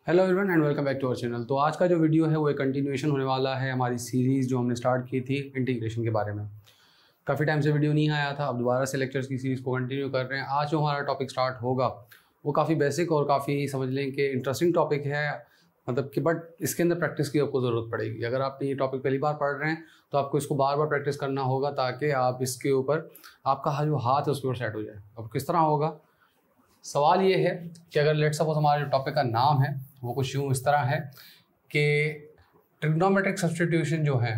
Hello everyone and welcome back to our channel. तो आज का जो वीडियो है वो एक कंटिन्यूएशन होने वाला है हमारी सीरीज़ जो हमने स्टार्ट की थी इंटीग्रेशन के बारे में। काफ़ी टाइम से वीडियो नहीं आया था, अब दोबारा से लेक्चर्स की सीरीज़ को कंटिन्यू कर रहे हैं। आज जो हमारा टॉपिक स्टार्ट होगा वो काफ़ी बेसिक और काफ़ी समझ लें कि इंटरेस्टिंग टॉपिक है, मतलब कि बट इसके अंदर प्रैक्टिस की आपको ज़रूरत पड़ेगी। अगर आप ये टॉपिक पहली बार पढ़ रहे हैं तो आपको इसको बार बार प्रैक्टिस करना होगा ताकि आप इसके ऊपर आपका जो हाथ है उसके ऊपर सेट हो जाए। अब किस तरह होगा, सवाल ये है कि अगर लेट्स सपोज हमारे जो टॉपिक का नाम है वो कुछ यूँ इस तरह है कि ट्रिग्नोमेट्रिक सब्स्टिट्यूशन जो है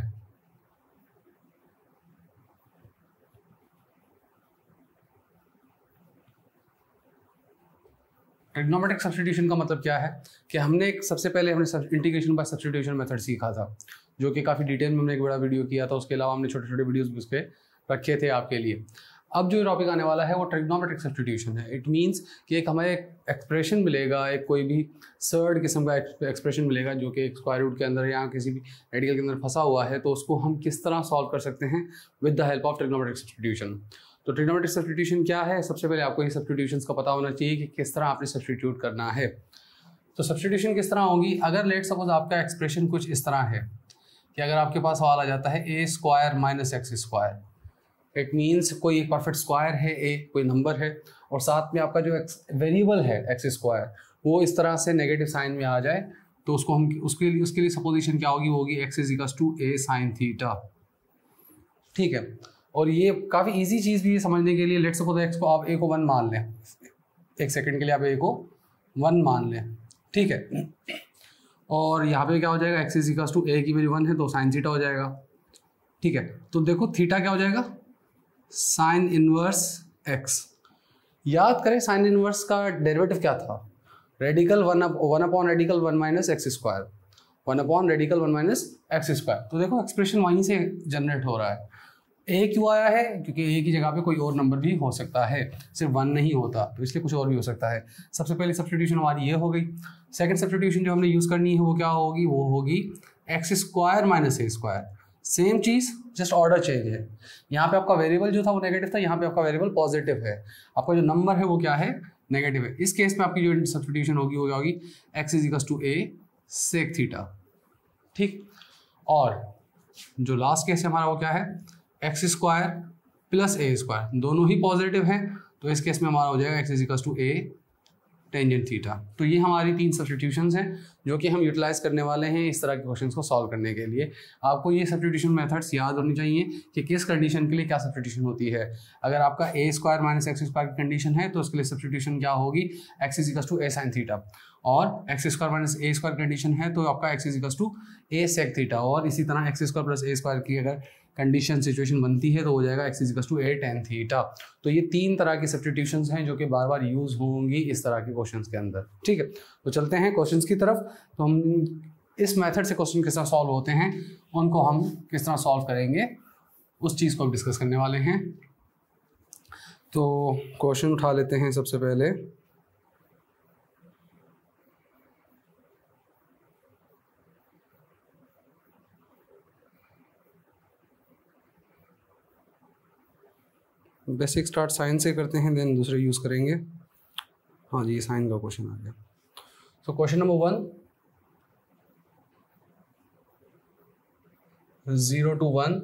ट्रिग्नोमेट्रिक सब्स्टिट्यूशन का मतलब क्या है कि हमने सबसे पहले हमने इंटीग्रेशन बाय सब्स्टिट्यूशन मेथड सीखा था, जो कि काफ़ी डिटेल में हमने एक बड़ा वीडियो किया था। उसके अलावा हमने छोटे छोटे वीडियोस भी उस पर रखे थे आपके लिए। अब जो टॉपिक आने वाला है वो ट्रिग्नोमेट्रिक सब्स्टिट्यूशन है। इट मींस कि एक हमें एक्सप्रेशन मिलेगा, एक कोई भी सर्ड किस्म का एक्सप्रेशन मिलेगा जो कि एक स्क्वायर रूट के अंदर या किसी भी रेडिकल के अंदर फंसा हुआ है, तो उसको हम किस तरह सॉल्व कर सकते हैं with the help of trigonometric substitution. तो ट्रिग्नोमेट्रिक सब्स्टिट्यूशन क्या है, सबसे पहले आपको ये सब्स्टिट्यूशंस का पता होना चाहिए कि किस तरह आपने सब्स्टिट्यूट करना है। तो सब्स्टिट्यूशन किस तरह होगी, अगर लेट सपोज आपका एक्सप्रेशन कुछ इस तरह है कि अगर आपके पास सवाल आ जाता है A square minus x square, it means कोई एक परफेक्ट स्क्वायर है, ए कोई नंबर है और साथ में आपका जो वेरिएबल है एक्स स्क्वायर वो इस तरह से नेगेटिव साइन में आ जाए, तो उसको हम उसके लिए सपोजिशन क्या होगी, वो होगी x is equals to a sine theta. ठीक है, और ये काफ़ी इजी चीज़ भी है समझने के लिए। लेट्स सपोज एक्स को आप ए को 1 मान लें, एक सेकंड के लिए आप ए को 1 मान लें, ठीक है, और यहाँ पे क्या हो जाएगा, एक्स इज इक्वल्स टू ए की वैल्यू 1 है तो साइन थीटा हो जाएगा। ठीक है, तो देखो थीटा क्या हो जाएगा, साइन इनवर्स एक्स। याद करें साइन इनवर्स का डेरिवेटिव क्या था, radical 1 upon radical 1 minus x square, 1 upon radical 1 minus x square. तो देखो एक्सप्रेशन वहीं से जनरेट हो रहा है। ए क्यों आया है, क्योंकि ए की जगह पे कोई और नंबर भी हो सकता है, सिर्फ 1 नहीं होता, तो इसलिए कुछ और भी हो सकता है। सबसे पहले सब्स्टिट्यूशन हमारी ये हो गई। सेकंड सब्स्टिट्यूशन जो हमने यूज़ करनी है वो क्या होगी, वो होगी x square minus a square. Same cheese, just order change है। यहाँ पे आपका वेरिएबल जो था वो नेगेटिव था, यहाँ पे आपका वेरिएबल पॉजिटिव है, आपका जो नंबर है वो क्या है, नेगेटिव है। इस केस में आपकी जो सब्स्टिट्यूशन होगी वो क्या होगी, x is equals to a sec theta. ठीक, और जो लास्ट केस है हमारा वो क्या है, x square plus a square, दोनों ही पॉजिटिव हैं, तो इस केस में हमारा हो जाएगा x is equals to a tangent theta. तो ये हमारी 3 सब्स्टिट्यूशंस हैं जो कि हम यूटिलाइज करने वाले हैं इस तरह के क्वेश्चंस को सॉल्व करने के लिए। आपको ये सब्स्टिट्यूशन मेथड्स याद होनी चाहिए कि किस कंडीशन के लिए क्या सब्स्टिट्यूशन होती है। अगर आपका a square minus x square की कंडीशन है तो उसके लिए सब्स्टिट्यूशन क्या होगी, x is equals to a sine theta, और x square minus a square condition है तो आपका x is equals to a sec theta, और इसी तरह x square plus a square की अगर कंडीशन सिचुएशन बनती है तो हो जाएगा x is equals to a tan theta. तो ये 3 तरह की सब्स्टिट्यूशंस हैं जो कि बार बार यूज होंगी इस तरह के क्वेश्चंस के अंदर। ठीक है, तो चलते हैं क्वेश्चंस की तरफ। तो हम इस मेथड से क्वेश्चन किस तरह सॉल्व होते हैं उनको हम किस तरह सॉल्व करेंगे उस चीज़ को हम डिस्कस करने वाले हैं। तो क्वेश्चन उठा लेते हैं सबसे पहले। बेसिक स्टार्ट साइन से करते हैं, देन दूसरे यूज़ करेंगे। हाँ जी, साइन का क्वेश्चन आ गया। तो question number 1, 0 to 1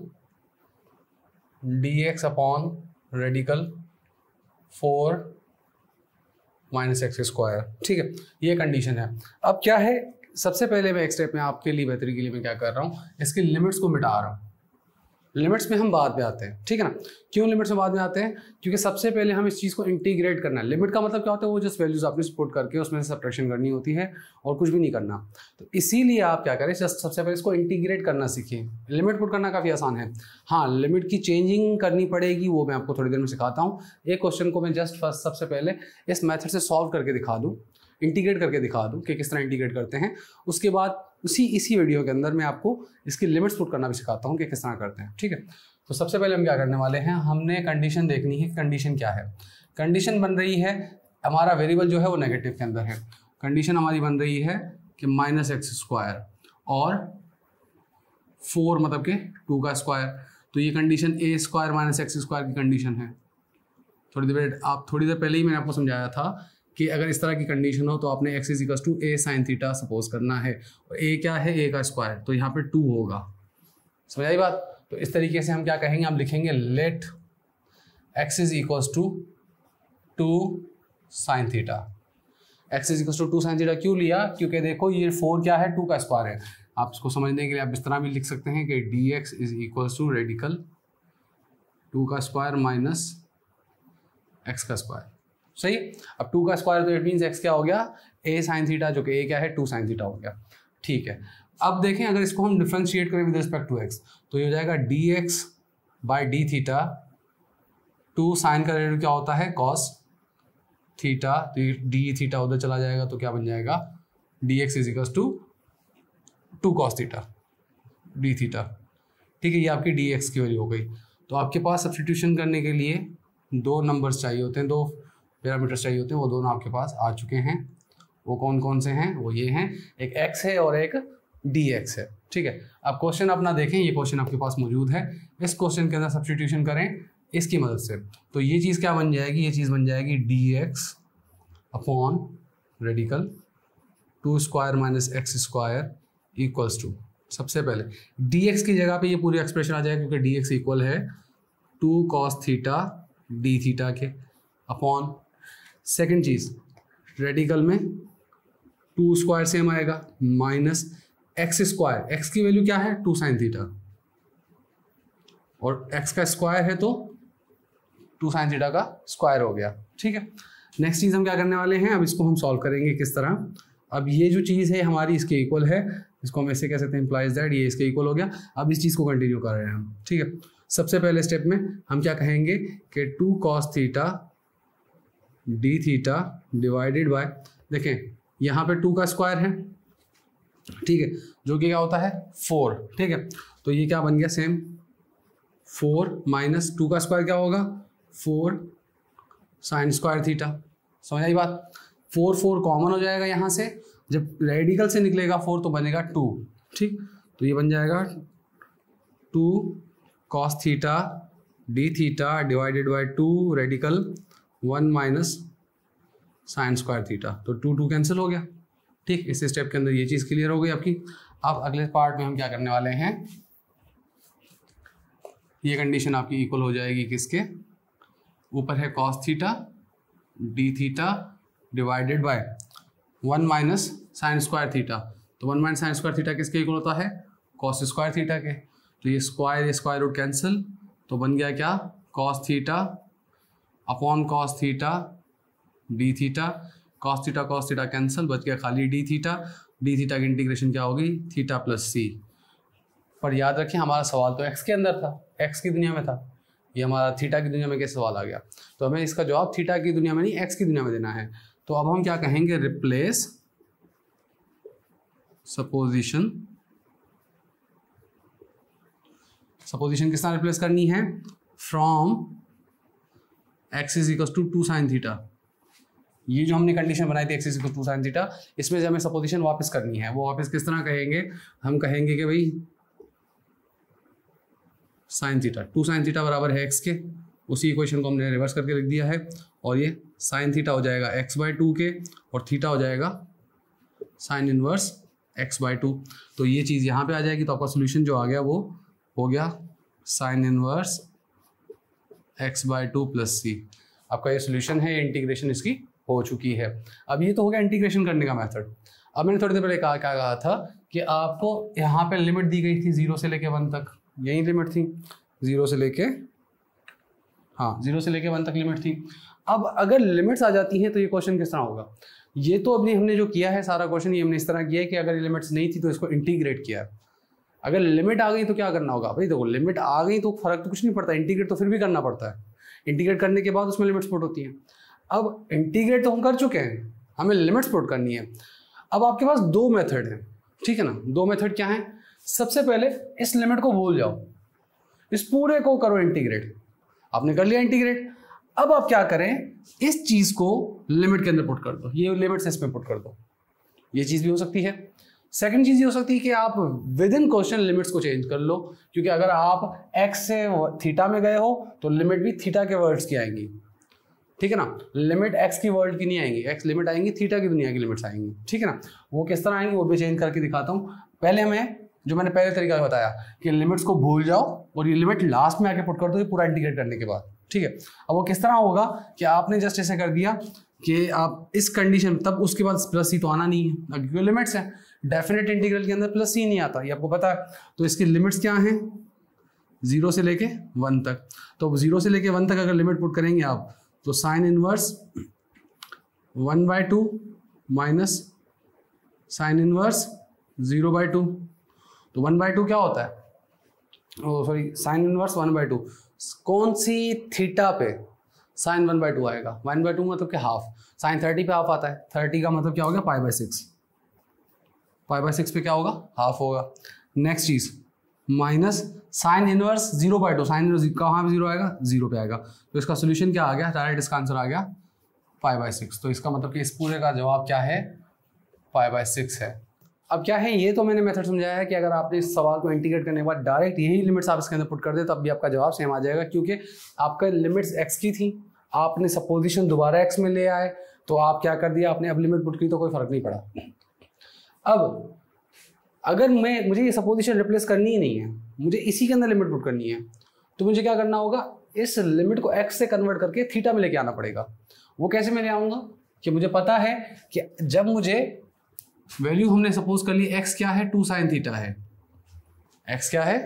dx upon radical 4 minus x square. ठीक है, ये कंडीशन है। अब क्या है, सबसे पहले मैं एक स्टेप में आपके लिए बेहतरी के लिए मैं क्या कर रहा हूँ, इसकी लिमिट्स को मिटा रहा हूँ। लिमिट्स में हम बाद में आते हैं, ठीक है ना। क्यों लिमिट्स में बाद में आते हैं, क्योंकि सबसे पहले हम इस चीज़ को इंटीग्रेट करना है। लिमिट का मतलब क्या होता है, वो जस्ट वैल्यूज आपने पुट करके उसमें से सब्ट्रैक्शन करनी होती है और कुछ भी नहीं करना। तो इसीलिए आप क्या करें, जस्ट सबसे पहले इसको इंटीग्रेट करना सीखें। लिमिट पुट करना काफ़ी आसान है, हाँ लिमिट की चेंजिंग करनी पड़ेगी, वो मैं आपको थोड़ी देर में सिखाता हूँ। एक क्वेश्चन को मैं जस्ट फर्स्ट सबसे पहले इस मैथड से सॉल्व करके दिखा दूँ, इंटीग्रेट करके दिखा दूँ कि किस तरह इंटीग्रेट करते हैं। उसके बाद इसी वीडियो के अंदर मैं आपको इसकी लिमिट्स पुट करना भी सिखाता हूँ कि किस तरह करते हैं। ठीक है, तो सबसे पहले हम क्या करने वाले हैं, हमने कंडीशन देखनी है। कंडीशन क्या है, कंडीशन बन रही है हमारा वेरिएबल जो है वो नेगेटिव के अंदर है। कंडीशन हमारी बन रही है कि माइनस एक्स स्क्वायर और 4 मतलब कि 2 का स्क्वायर। तो ये कंडीशन ए स्क्वायर माइनस एक्स स्क्वायर की कंडीशन है। थोड़ी देर पहले ही मैंने आपको समझाया था कि अगर इस तरह की कंडीशन हो तो आपने x is to a sine theta suppose करना है, और a क्या है, a का स्क्वायर, तो यहाँ पे 2 होगा। समझ आई बात? तो इस तरीके से हम क्या कहेंगे, हम लिखेंगे let x is equals to 2 sine theta. x is equals to 2 sine theta क्यों लिया? क्योंकि देखो ये 4 क्या है, 2 का स्क्वायर है। आप इसको समझने के लिए आप इस तरह भी लिख सकते हैं कि dx is equals to radical 2 का स्क्वायर माइनस x का स्क्वायर। सही। अब 2 का स्क्वायर तो इट मीन्स x क्या हो गया, a साइन थीटा, जो कि a क्या है 2 साइन थीटा हो गया। ठीक है, अब देखें अगर इसको हम डिफ्रेंशिएट करें विद रिस्पेक्ट टू x तो ये हो जाएगा dx by d theta, 2 sine का रेडिकल क्या होता है cos थीटा, तो ये डी थीटा उधर चला जाएगा तो क्या बन जाएगा dx is equals to 2 cos theta d theta. ठीक है, ये आपकी dx की वैल्यू हो गई। तो आपके पास सब्स्टिट्यूशन करने के लिए 2 नंबर्स चाहिए होते हैं, 2 पैरामीटर्स चाहिए होते हैं, वो दोनों आपके पास आ चुके हैं। वो कौन कौन से हैं? वो ये हैं, एक x है और एक dx है। ठीक है, अब क्वेश्चन अपना देखें, ये क्वेश्चन आपके पास मौजूद है, इस क्वेश्चन के अंदर सब्स्टिट्यूशन करें इसकी मदद से, तो ये चीज़ क्या बन जाएगी, ये चीज़ बन जाएगी dx upon radical 2 square minus x square equals to, सबसे पहले dx की जगह पे ये पूरी एक्सप्रेशन आ जाएगा क्योंकि dx इक्वल है 2 cos थीटा डी थीटा के, अपॉन सेकेंड चीज़ रेडिकल में 2 स्क्वायर सेम आएगा माइनस एक्स स्क्वायर, एक्स की वैल्यू क्या है 2 साइन थीटा, और x का स्क्वायर है तो 2 साइन थीटा का स्क्वायर हो गया। ठीक है, नेक्स्ट चीज़ हम क्या करने वाले हैं, अब इसको हम सॉल्व करेंगे किस तरह। अब ये जो चीज़ है हमारी इसके इक्वल है, इसको हम ऐसे कह सकते हैं इम्प्लाइज दैट ये इसके इक्वल हो गया। अब इस चीज़ को कंटिन्यू कर रहे हैं हम। ठीक है, सबसे पहले स्टेप में हम क्या कहेंगे कि 2 cos theta d theta divided bye, देखें यहाँ पे 2 का स्क्वायर है, ठीक है, जो कि क्या होता है 4। ठीक है, तो ये क्या बन गया सेम 4 माइनस 2 का स्क्वायर क्या होगा 4 साइन स्क्वायर थीटा। समझ आई बात? 4 कॉमन हो जाएगा यहाँ से, जब रेडिकल से निकलेगा 4 तो बनेगा 2। ठीक, तो ये बन जाएगा 2 cos theta d theta divided by 2 radical 1 minus sine square theta, तो 2 कैंसिल हो गया। ठीक, इस स्टेप के अंदर ये चीज़ क्लियर हो गई आपकी। अब अगले पार्ट में हम क्या करने वाले हैं, ये कंडीशन आपकी इक्वल हो जाएगी किसके, ऊपर है cos theta d theta divided bye 1 minus sine square theta, तो 1 माइनस साइन स्क्वायर थीटा किसके इक्वल होता है cos स्क्वायर थीटा के, तो ये स्क्वायर रूट कैंसिल, तो बन गया क्या cos theta upon cos theta d theta, cos theta cancel, बच गया खाली डी थीटा की इंटीग्रेशन क्या होगी थीटा प्लस सी। पर याद रखें हमारा सवाल तो x के अंदर था, x की दुनिया में था, ये हमारा थीटा की दुनिया में कैसे सवाल आ गया, तो हमें इसका जवाब थीटा की दुनिया में नहीं x की दुनिया में देना है। तो अब हम क्या कहेंगे, रिप्लेस सपोजिशन किस तरह रिप्लेस करनी है, from x is equal to 2 sine theta, ये जो हमने कंडीशन बनाई थी x is equal to 2 sine theta, इसमें से हमें सपोजिशन वापस करनी है। वो वापस किस तरह कहेंगे, हम कहेंगे कि भाई साइन थीटा 2 साइन थीटा बराबर है x के, उसी इक्वेशन को हमने रिवर्स करके लिख दिया है, और ये साइन थीटा हो जाएगा x/2 के, और थीटा हो जाएगा साइन इनवर्स x/2। तो ये चीज़ यहाँ पे आ जाएगी, तो आपका सोल्यूशन जो आ गया वो हो गया साइन इनवर्स x/2 प्लस सी। आपका ये सोल्यूशन है, ये इंटीग्रेशन इसकी हो चुकी है। अब ये तो हो गया इंटीग्रेशन करने का मेथड। अब मैंने थोड़ी देर पहले क्या कहा था कि आपको यहाँ पे लिमिट दी गई थी 0 से लेके 1 तक, यही लिमिट थी 0 से लेके 1 तक लिमिट थी। अब अगर लिमिट्स आ जाती हैं तो ये क्वेश्चन किस तरह होगा, ये तो अभी हमने जो किया है सारा क्वेश्चन ये हमने इस तरह किया है कि अगर ये लिमिट्स नहीं थी तो इसको इंटीग्रेट किया है। अगर लिमिट आ गई तो क्या करना होगा भाई, देखो लिमिट आ गई तो फर्क तो कुछ नहीं पड़ता, इंटीग्रेट तो फिर भी करना पड़ता है, इंटीग्रेट करने के बाद उसमें लिमिट्स पुट होती हैं। अब इंटीग्रेट तो हम कर चुके हैं, हमें लिमिट्स पुट करनी है। अब आपके पास 2 मेथड हैं, ठीक है ना, 2 मेथड क्या है, सबसे पहले इस लिमिट को भूल जाओ, इस पूरे को करो इंटीग्रेट, आपने कर लिया इंटीग्रेट। अब आप क्या करें, इस चीज को लिमिट के अंदर पुट कर दो, ये लिमिट्स इसमें पुट कर दो, ये चीज भी हो सकती है। सेकंड चीज ये हो सकती है कि आप विद इन क्वेश्चन लिमिट्स को चेंज कर लो, क्योंकि अगर आप x से थीटा में गए हो तो लिमिट भी थीटा के वर्ड्स की आएंगी, ठीक है ना। लिमिट एक्स की वर्ल्ड की नहीं आएंगी, एक्स लिमिट आएंगी थीटा की दुनिया की लिमिट्स आएंगी, ठीक है ना। वो किस तरह आएंगी वो भी चेंज करके दिखाता हूँ। पहले हमें जो मैंने पहले तरीका बताया कि लिमिट्स को भूल जाओ और ये लिमिट लास्ट में आके पुट कर दो ये पूरा इंटीग्रेट करने के बाद, ठीक है। अब वो किस तरह होगा कि आपने जस्ट ऐसे कर दिया कि आप इस कंडीशन, तब उसके बाद प्लस सी तो आना नहीं है क्योंकि लिमिट्स हैं, डेफिनेट इंटीग्रल के अंदर प्लस सी नहीं आता, ये आपको पता है। तो इसकी लिमिट्स क्या हैं, 0 से लेके 1 तक। तो 0 से लेके 1 तक अगर लिमिट पुट करेंगे आप तो sine inverse 1/2 minus sine inverse 0/2। तो 1/2 क्या होता है, सॉरी साइन इनवर्स 1/2 कौन सी थीटा पे साइन 1/2 आएगा, 1/2 मतलब क्या हाफ, साइन 30 पे हाफ आता है, 30 का मतलब क्या हो गया π/6, π/6 पे क्या होगा हाफ होगा। नेक्स्ट चीज minus sine inverse 0/2, sine inverse कहाँ पे 0 आएगा, 0 पे आएगा। तो इसका सोल्यूशन क्या आ गया, डायरेक्ट इसका आंसर आ गया π/6। तो इसका मतलब कि इस पूरे का जवाब क्या है, π/6 है। अब क्या है, ये तो मैंने मेथड समझाया है कि अगर आपने इस सवाल को इंटीग्रेट करने के बाद डायरेक्ट यही लिमिट्स आप इसके अंदर पुट कर दे तब भी आपका जवाब सेम आ जाएगा, क्योंकि आपका लिमिट्स एक्स की थी, आपने सपोजिशन दोबारा एक्स में ले आए तो आप क्या कर दिया, आपने अब लिमिट पुट की तो कोई फर्क नहीं पड़ा। अब अगर मुझे ये सपोजिशन रिप्लेस करनी ही नहीं है, मुझे इसी के अंदर लिमिट पुट करनी है, तो मुझे क्या करना होगा, इस लिमिट को एक्स से कन्वर्ट करके थीटा में लेके आना पड़ेगा। वो कैसे मैं ले आऊँगा कि मुझे पता है कि जब मुझे वैल्यू हमने सपोज कर ली एक्स क्या है 2 sin थीटा है, एक्स क्या है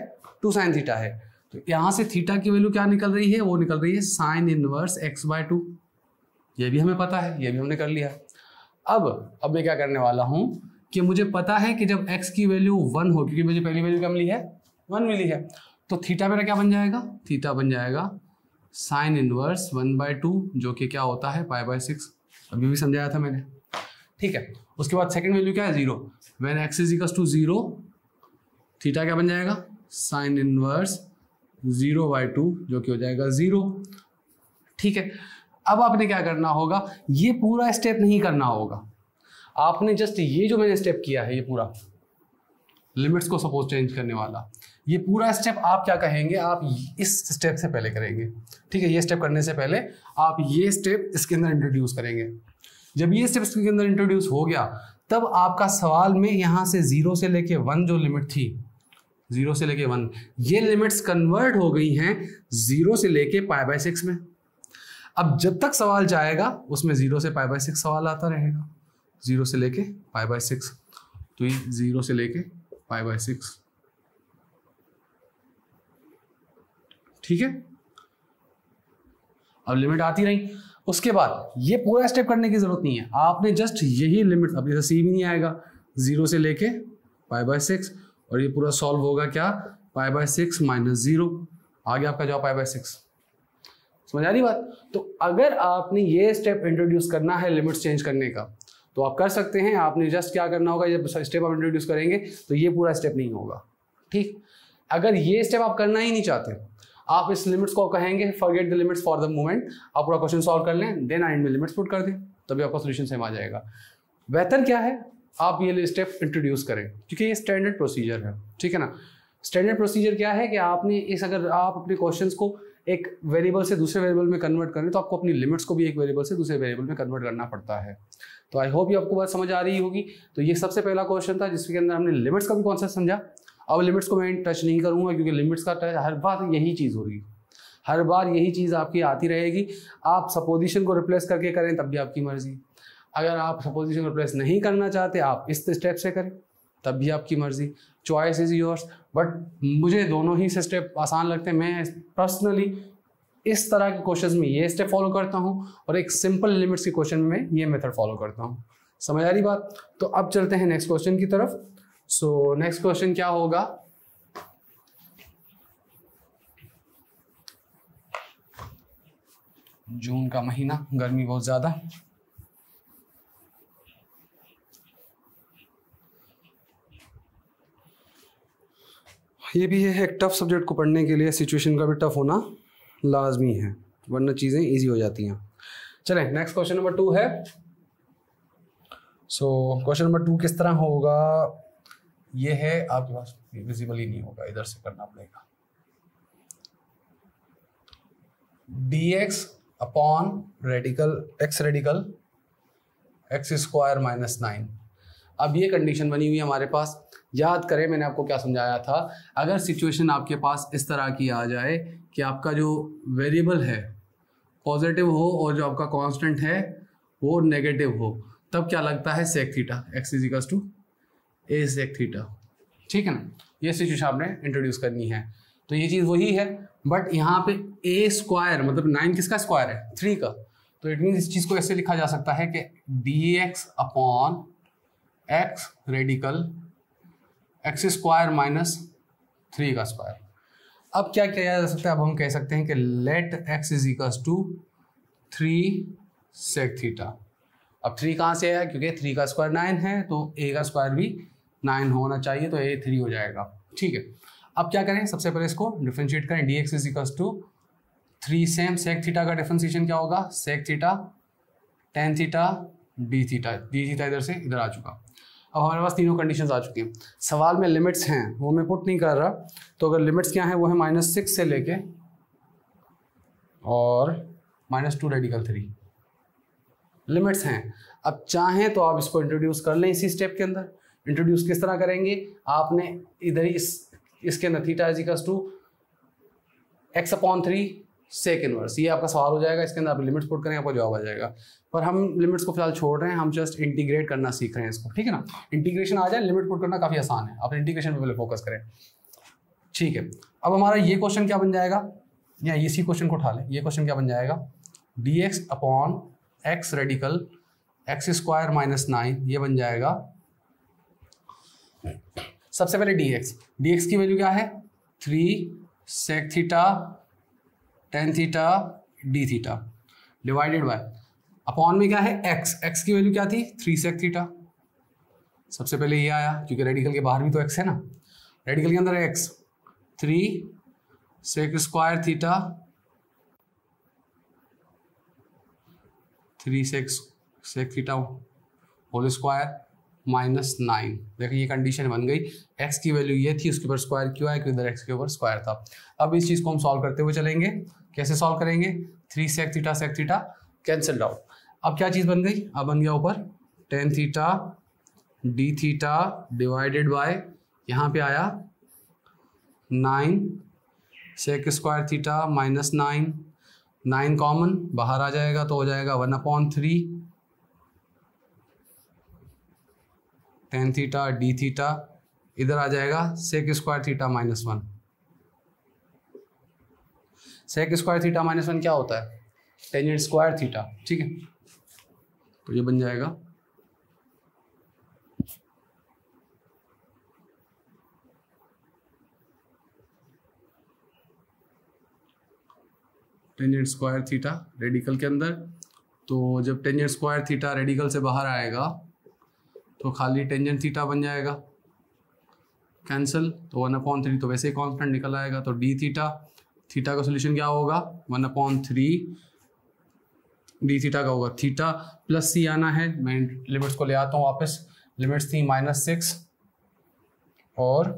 2 sin थीटा है, तो यहाँ से थीटा की वैल्यू क्या निकल रही है, वो निकल रही है साइन इनवर्स x/2। ये भी हमें पता है, ये भी हमने कर लिया। अब मैं क्या करने वाला हूँ कि मुझे पता है कि जब x की वैल्यू 1 हो, क्योंकि मुझे पहली वैल्यू क्या मिली है 1 मिली है, तो थीटा मेरा क्या बन जाएगा, थीटा बन जाएगा साइन इनवर्स 1/2 जो कि क्या होता है π/6। अभी भी समझाया था मैंने, ठीक है। उसके बाद सेकंड वैल्यू क्या है 0, when x is equals to 0 theta क्या बन जाएगा साइन इनवर्स 0/2 जो कि हो जाएगा 0, ठीक है। अब आपने क्या करना होगा, ये पूरा स्टेप नहीं करना होगा, आपने जस्ट ये जो मैंने स्टेप किया है, ये पूरा लिमिट्स को सपोज चेंज करने वाला, ये पूरा स्टेप आप क्या कहेंगे, आप इस स्टेप से पहले करेंगे, ठीक है। ये स्टेप करने से पहले आप ये स्टेप इसके अंदर इंट्रोड्यूस करेंगे। जब ये स्टेप इसके अंदर इंट्रोड्यूस हो गया तब आपका सवाल में यहाँ से 0 से लेके 1 जो लिमिट थी, 0 से लेके 1, ये लिमिट्स कन्वर्ट हो गई हैं 0 से लेके π/6 में। अब जब तक सवाल जाएगा उसमें 0 से π/6 सवाल आता रहेगा, 0 से लेके π/6, तो ये 0 से लेके π/6, ठीक है। अब लिमिट आती रही, उसके बाद ये पूरा स्टेप करने की जरूरत नहीं है, आपने जस्ट यही लिमिट, अब जैसे सी भी नहीं आएगा 0 से लेके π/6 और ये पूरा सॉल्व होगा क्या π/6 माइनस 0, आ गया आपका जवाब π/6। समझ आ रही बात। तो अगर आपने ये स्टेप इंट्रोड्यूस करना है लिमिट्स चेंज करने का तो आप कर सकते हैं, आपने जस्ट क्या करना होगा, जब स्टेप आप इंट्रोड्यूस करेंगे तो ये पूरा स्टेप नहीं होगा, ठीक। अगर ये स्टेप आप करना ही नहीं चाहते, आप इस लिमिट्स को कहेंगे forget the limits for the moment, आप पूरा क्वेश्चन सॉल्व कर लें, देन एंड में लिमिट्स पुट कर दें, तभी आपका सोल्यूशन सेम आ जाएगा। बेहतर क्या है, आप ये स्टेप इंट्रोड्यूस करें, क्योंकि ये स्टैंडर्ड प्रोसीजर है, ठीक है ना। स्टैंडर्ड प्रोसीजर क्या है कि आपने अगर आप अपने क्वेश्चंस को एक वेरिएबल से दूसरे वेरिएबल में कन्वर्ट करें तो आपको अपनी लिमिट्स को भी एक वेरिएबल से दूसरे वेरिएबल में कन्वर्ट करना पड़ता है। तो आई होप ये आपको बात समझ आ रही होगी। तो ये सबसे पहला क्वेश्चन था जिसके अंदर हमने लिमिट्स का भी कॉन्सेप्ट समझा। अब लिमिट्स को मैं टच नहीं करूंगा क्योंकि लिमिट्स का टच हर बार यही चीज़ होगी, हर बार यही चीज़ आपकी आती रहेगी। आप सपोजिशन को रिप्लेस करके करें तब भी आपकी मर्जी, अगर आप सपोजिशन को रिप्लेस नहीं करना चाहते आप इस स्टेप से करें तब भी आपकी मर्जी, चॉइस इज योर्स। बट मुझे दोनों ही से स्टेप आसान लगते हैं। मैं पर्सनली इस तरह के क्वेश्चंस में ये स्टेप फॉलो करता हूँ और एक सिंपल लिमिट्स के क्वेश्चन में ये मेथड फॉलो करता हूँ। समझ आ रही बात। तो अब चलते हैं नेक्स्ट क्वेश्चन की तरफ। सो नेक्स्ट क्वेश्चन क्या होगा, जून का महीना, गर्मी बहुत ज़्यादा, ये भी है एक टफ सब्जेक्ट को पढ़ने के लिए सिचुएशन का भी टफ होना लाजमी है, वरना चीज़ें इजी हो जाती हैं। चलें नेक्स्ट क्वेश्चन नंबर 2 है। सो क्वेश्चन नंबर 2 किस तरह होगा, ये है आपके पास विजिबल ही नहीं होगा, इधर से करना पड़ेगा। dx upon radical x square minus 9। अब ये कंडीशन बनी हुई है हमारे पास। याद करें मैंने आपको क्या समझाया था, अगर सिचुएशन आपके पास इस तरह की आ जाए कि आपका जो वेरिएबल है पॉजिटिव हो और जो आपका कांस्टेंट है वो नेगेटिव हो, तब क्या लगता है sec theta, x is equals to a sec theta. ठीक है ना, ये सिचुएशन आपने इंट्रोड्यूस करनी है। तो ये चीज़ वही है, बट यहाँ पे ए स्क्वायर मतलब 9 किसका स्क्वायर है, 3 का। तो इट मीन इस चीज़ को ऐसे लिखा जा सकता है कि D x upon x radical x square minus 3 का स्क्वायर। अब क्या किया जा सकता है, अब हम कह सकते हैं कि let x is equals to 3 sec theta. अब 3 कहाँ से आया, क्योंकि 3 का स्क्वायर 9 है, तो ए का स्क्वायर भी 9 होना चाहिए, तो ए 3 हो जाएगा। ठीक है, अब क्या करें, सबसे पहले इसको डिफरेंशिएट करें। D x is equals to 3 same sec theta का डिफरेंशिएशन क्या होगा, sec theta tan theta d theta इधर से इधर आ चुका। अब हमारे पास तीनों कंडीशंस आ चुकी हैं। सवाल में लिमिट्स हैं वो मैं पुट नहीं कर रहा, तो अगर लिमिट्स क्या है वो है -6 से लेके और -2 रेडिकल 3 लिमिट्स हैं। अब चाहें तो आप इसको इंट्रोड्यूस कर लें इसी स्टेप के अंदर। इंट्रोड्यूस किस तरह करेंगे, आपने इधर ही इसके अंदर theta is equals to x upon 3 sec inverse, ये आपका सवाल हो जाएगा। इसके अंदर आप लिमिट्स पुट करें, आपको जवाब आ जाएगा। पर हम लिमिट्स को फिलहाल छोड़ रहे हैं, हम जस्ट इंटीग्रेट करना सीख रहे हैं इसको। ठीक है ना, इंटीग्रेशन आ जाए, लिमिट पुट करना काफ़ी आसान है, आप इंटीग्रेशन पे पहले फोकस करें। ठीक है, अब हमारा ये क्वेश्चन क्या बन जाएगा, या इसी क्वेश्चन को उठा लें। ये क्वेश्चन क्या बन जाएगा, D x upon x radical x square minus 9, ये बन जाएगा। सबसे पहले डी एक्स की वैल्यू क्या है, 3 sec theta tan theta d theta divided by upon में क्या है एक्स की वैल्यू क्या थी, 3 सेक थीटा। सबसे पहले ये आया क्योंकि रेडिकल के बाहर भी तो एक्स है ना, रेडिकल के अंदर है x, 3 sec square theta 3 sec theta whole square minus 9। देखिए ये कंडीशन बन गई, एक्स की वैल्यू ये थी, उसके ऊपर स्क्वायर क्यों आया, क्योंकि इधर एक्स के ऊपर स्क्वायर था। अब इस चीज़ को हम सॉल्व करते हुए चलेंगे। कैसे सॉल्व करेंगे, 3 सेक थीटा कैंसल्ड आउट। अब क्या चीज़ बन गई, अब बन गया ऊपर tan theta d theta divided by, यहाँ पे आया 9 sec square theta minus 9 common बाहर आ जाएगा तो हो जाएगा 1/3 टेन थीटा डी थीटा, इधर आ जाएगा sec square theta minus 1। Sec square theta minus 1 क्या होता है, टेंजेंट स्क्वायर थीटा। ठीक है, तो ये बन जाएगा टेंजेंट स्क्वायर थीटा रेडिकल के अंदर। तो जब टेंजेंट स्क्वायर थीटा रेडिकल से बाहर आएगा तो खाली टेंजेंट थीटा बन जाएगा, कैंसिल, तो 1/3 तो वैसे ही कांस्टेंट निकल आएगा। तो डी थीटा का सोल्यूशन क्या होगा, 1/3 डी थीटा का होगा, थीटा प्लस सी आना है। मैं लिमिट्स को ले आता हूँ वापस। लिमिट्स थी -6 और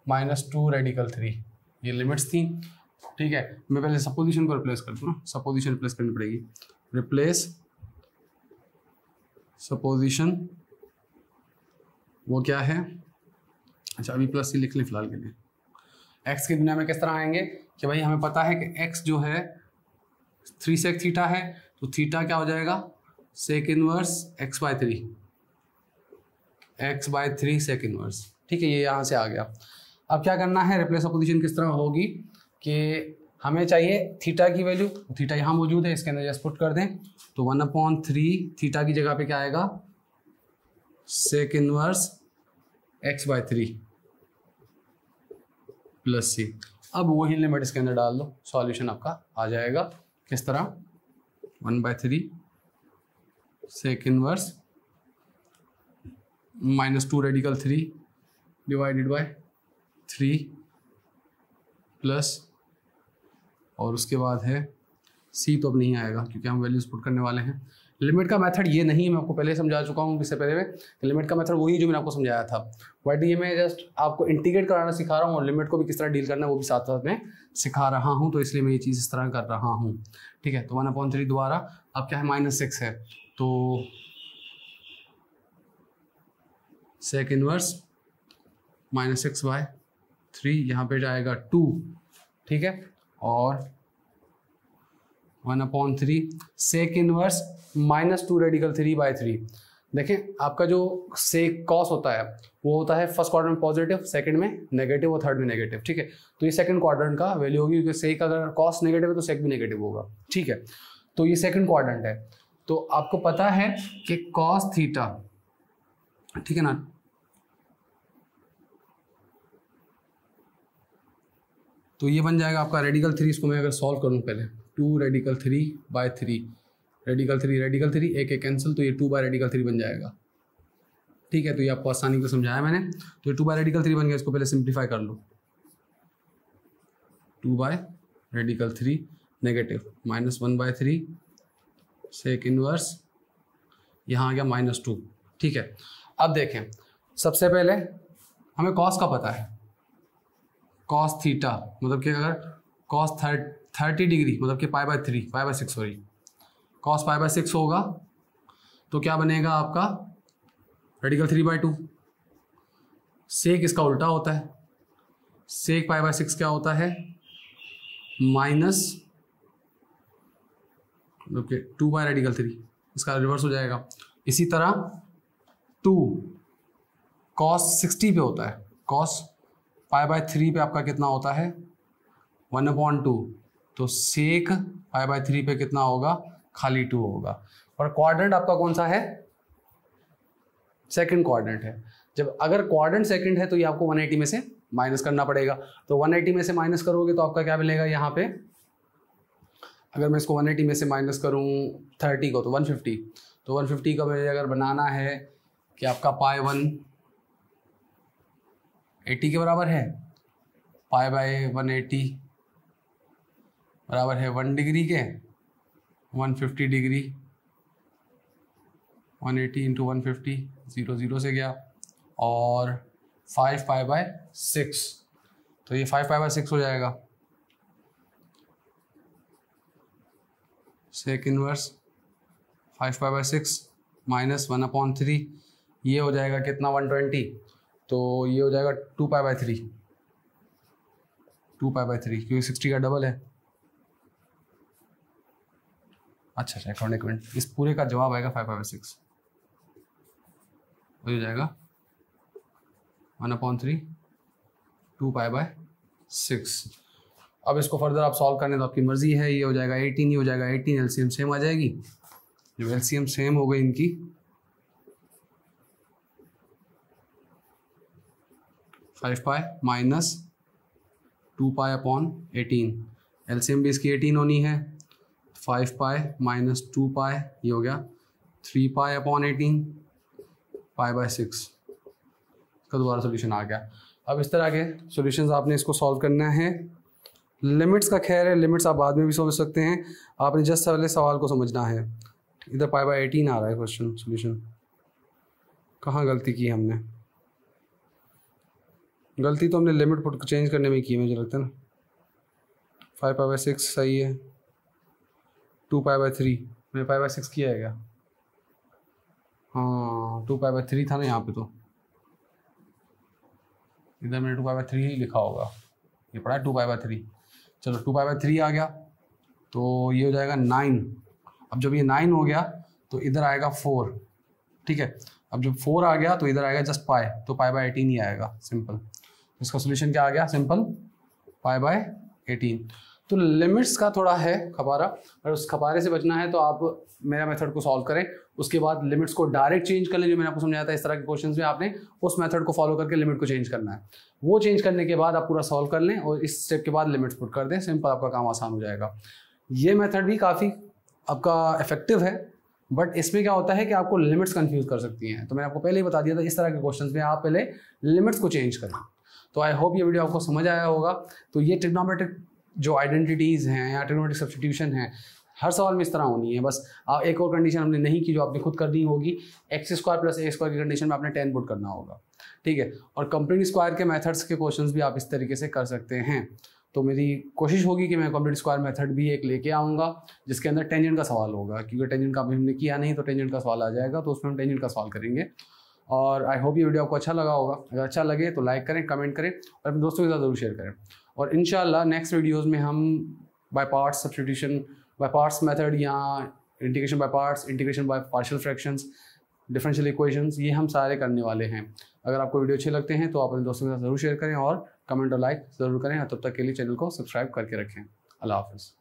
-2 रेडिकल 3, ये लिमिट्स थी। ठीक है, मैं पहले सपोजिशन को रिप्लेस कर दूँ ना, सपोजिशन रिप्लेस करनी पड़ेगी। रिप्लेस सपोजिशन वो क्या है, अच्छा अभी प्लस सी लिख लें फिलहाल के लिए। एक्स की दुनिया में किस तरह आएंगे कि भाई हमें पता है कि एक्स जो है 3 सेक थीटा है, तो थीटा क्या हो जाएगा, sec inverse x/3 sec inverse. ठीक है, ये यहाँ से आ गया। अब क्या करना है, रिप्लेस सपोजिशन किस तरह होगी कि हमें चाहिए थीटा की वैल्यू, थीटा यहाँ मौजूद है, इसके अंदर जस्ट पुट कर दें तो 1/3 थीटा की जगह पे क्या आएगा, सेक इनवर्स x/3 प्लस सी। अब वही लिमिट इसके अंदर डाल दो, सॉल्यूशन आपका आ जाएगा। किस तरह, 1/3 sec inverse -2 radical 3 divided by 3 plus, और उसके बाद है सी तो अब नहीं आएगा क्योंकि हम वैल्यूज पुट करने वाले हैं, लिमिट का मेथड ये नहीं है, मैं आपको पहले समझा चुका हूँ इससे पहले में, लिमिट का मेथड वही जो मैंने आपको समझाया था, बट ये मैं जस्ट आपको इंटीग्रेट कराना सिखा रहा हूँ और लिमिट को भी किस तरह डील करना है वो भी साथ साथ में सिखा रहा हूँ, तो इसलिए मैं ये चीज़ इस तरह कर रहा हूँ। ठीक है, तो 1/3 दोबारा अब क्या है -6 है, तो सेक इनवर्स -6/3 यहाँ पे जाएगा 2। ठीक है, और 1/3 सेक इनवर्स -2 रेडिकल 3/3। देखें आपका जो सेक कॉस होता है वो होता है फर्स्ट क्वाड्रेंट में पॉजिटिव, सेकंड में नेगेटिव और थर्ड में नेगेटिव। ठीक है, तो ये सेकंड क्वाड्रेंट का वैल्यू होगी, क्योंकि सेक अगर कॉस नेगेटिव है तो सेक भी नेगेटिव होगा। ठीक है, तो ये सेकंड क्वाड्रेंट है, तो आपको पता है कि कॉस थीटा, ठीक है ना, तो ये बन जाएगा आपका रेडिकल 3, इसको मैं अगर सॉल्व करूँ पहले 2 रेडिकल 3/3, रेडिकल 3 एक कैंसिल, तो ये 2/रेडिकल 3 बन जाएगा। ठीक है, तो ये आपको आसानी को समझाया मैंने, तो ये 2/रेडिकल 3 बन गया, इसको पहले सिंप्लीफाई कर लो, 2/रेडिकल 3 नेगेटिव -1/3 सेक इनवर्स यहाँ आ गया -2। ठीक है, अब देखें सबसे पहले हमें कॉस का पता है, कॉस थीटा मतलब कि अगर कॉस 30 डिग्री मतलब कि π/6 सॉरी, कॉस π/6 होगा तो क्या बनेगा आपका रेडिकल 3/2। सेक इसका उल्टा होता है, सेक π/6 क्या होता है माइनस मतलब कि 2/रेडिकल 3, इसका रिवर्स हो जाएगा। इसी तरह 2 कॉस 60 पे होता है, कॉस π/3 पे आपका कितना होता है 1/2, तो सेक π/3 पे कितना होगा खाली 2 होगा। और क्वाड्रेंट आपका कौन सा है, सेकंड क्वाड्रेंट है। जब अगर क्वाड्रेंट सेकंड है तो ये आपको 180 में से माइनस करना पड़ेगा, तो 180 में से माइनस करोगे तो आपका क्या मिलेगा यहाँ पे, अगर मैं इसको 180 में से माइनस करूँ 30 को तो 150, तो 150 का मुझे अगर बनाना है कि आपका π1 80 के बराबर है, π/180 बराबर है 1 डिग्री के, 150 डिग्री 180 इंटू 150 0 0 से गया, और 5π/6, तो ये 5π/6 हो जाएगा। सेक इनवर्स 5π/6 -1/3, ये हो जाएगा कितना 120, तो ये हो जाएगा 2π/3 क्योंकि 60 का डबल है। अच्छा एक मिनट, इस पूरे का जवाब आएगा 5π/6, हो जाएगा 1/3 2π/6। अब इसको फर्दर आप सॉल्व करने तो आपकी मर्जी है, ये हो जाएगा 18, ये हो जाएगा 18, एलसीएम सेम आ जाएगी। जब एलसीएम सेम हो गई इनकी, -5π -2π/18, एलसीएम भी इसकी 18 होनी है, 5π - 2π ये हो गया 3π/18 π/6, इसका दोबारा सोल्यूशन आ गया। अब इस तरह के सॉल्यूशंस आपने इसको सॉल्व करना है। लिमिट्स का खैर है, लिमिट्स आप बाद में भी समझ सकते हैं, आपने जस्ट पहले सवाल को समझना है। इधर π/18 आ रहा है क्वेश्चन सोल्यूशन, कहाँ गलती की हमने, गलती तो हमने लिमिट पुट चेंज करने में की मुझे लगता है ना। 5π/6 सही है, 2π/3 मैंने π/6 किया है क्या, हाँ 2π/3 था ना यहाँ पे, तो इधर मैंने 2π/3 ही लिखा होगा, ये पड़ा है 2π/3। चलो 2π/3 आ गया तो ये हो जाएगा 9। अब जब ये 9 हो गया तो इधर आएगा 4, ठीक है। अब जब 4 आ गया तो इधर आएगा जस्ट पाई, तो π/18 ही आएगा सिंपल। इसका सोल्यूशन क्या आ गया सिंपल π/18। तो लिमिट्स का थोड़ा है खपारा, और उस खपारे से बचना है तो आप मेरा मेथड को सॉल्व करें, उसके बाद लिमिट्स को डायरेक्ट चेंज कर लें, जो मैंने आपको समझाया था इस तरह के क्वेश्चंस में आपने उस मेथड को फॉलो करके लिमिट को चेंज करना है। वो चेंज करने के बाद आप पूरा सॉल्व कर लें और इस स्टेप के बाद लिमिट्स पुट कर दें, सिंपल आपका काम आसान हो जाएगा। ये मेथड भी काफ़ी आपका इफेक्टिव है, बट इसमें क्या होता है कि आपको लिमिट्स कंफ्यूज कर सकती हैं। तो मैंने आपको पहले ही बता दिया था, इस तरह के क्वेश्चंस में आप पहले लिमिट्स को चेंज करें। तो आई होप ये वीडियो आपको समझ आया होगा। तो ये ट्रिग्नोमेट्रिक जो आइडेंटिटीज़ हैं या ट्रिग्नोमेट्रिक सब्स्टिट्यूशन है, हर सवाल में इस तरह होनी है। बस एक और कंडीशन हमने नहीं की जो आपने खुद करनी होगी, x square plus a square की कंडीशन में आपने 10 पुट करना होगा, ठीक है। और कंप्लीट स्क्वायर के मेथड्स के क्वेश्चंस भी आप इस तरीके से कर सकते हैं। तो मेरी कोशिश होगी कि मैं कंप्लीट स्क्वायर मेथड भी एक लेके आऊँगा जिसके अंदर टेंजेंट का सवाल होगा, क्योंकि टेंजेंट का अभी हमने किया नहीं तो टेंजेंट का सवाल आ जाएगा, तो उसमें हम टेंजेंट का सवाल करेंगे। और आई होप ये वीडियो आपको अच्छा लगा होगा। अगर अच्छा लगे तो लाइक करें, कमेंट करें और अपने दोस्तों के साथ ज़रूर शेयर करें। और इंशाल्लाह नेक्स्ट वीडियोज़ में हम by parts substitution, by parts method या integration by parts, integration by partial fractions, differential equations, ये हम सारे करने वाले हैं। अगर आपको वीडियो अच्छे लगते हैं तो आप अपने दोस्तों के साथ ज़रूर शेयर करें और कमेंट और लाइक ज़रूर करें। तब तक के लिए चैनल को सब्सक्राइब करके रखें। अल्लाह हाफ़िज़।